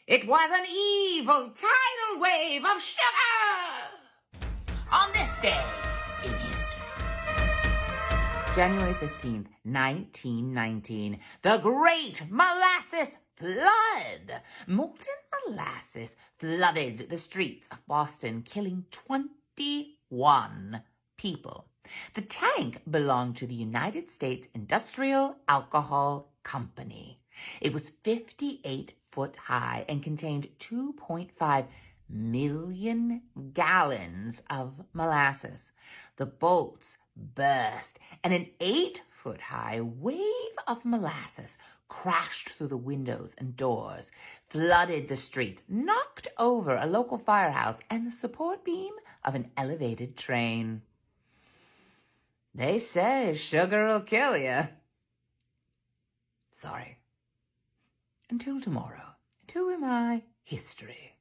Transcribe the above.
It was an evil tidal wave of sugar! On this day in history, January 15th, 1919, the Great Molasses Flood. Molten molasses flooded the streets of Boston, killing 21 people. The tank belonged to the United States Industrial Alcohol Company. It was 58 foot high and contained 2.5 million gallons of molasses. The boats burst, and an 8-foot high wave of molasses crashed through the windows and doors, flooded the streets, knocked over a local firehouse and the support beam of an elevated train. They say sugar'll kill you. Sorry. Until tomorrow, and who am I? History.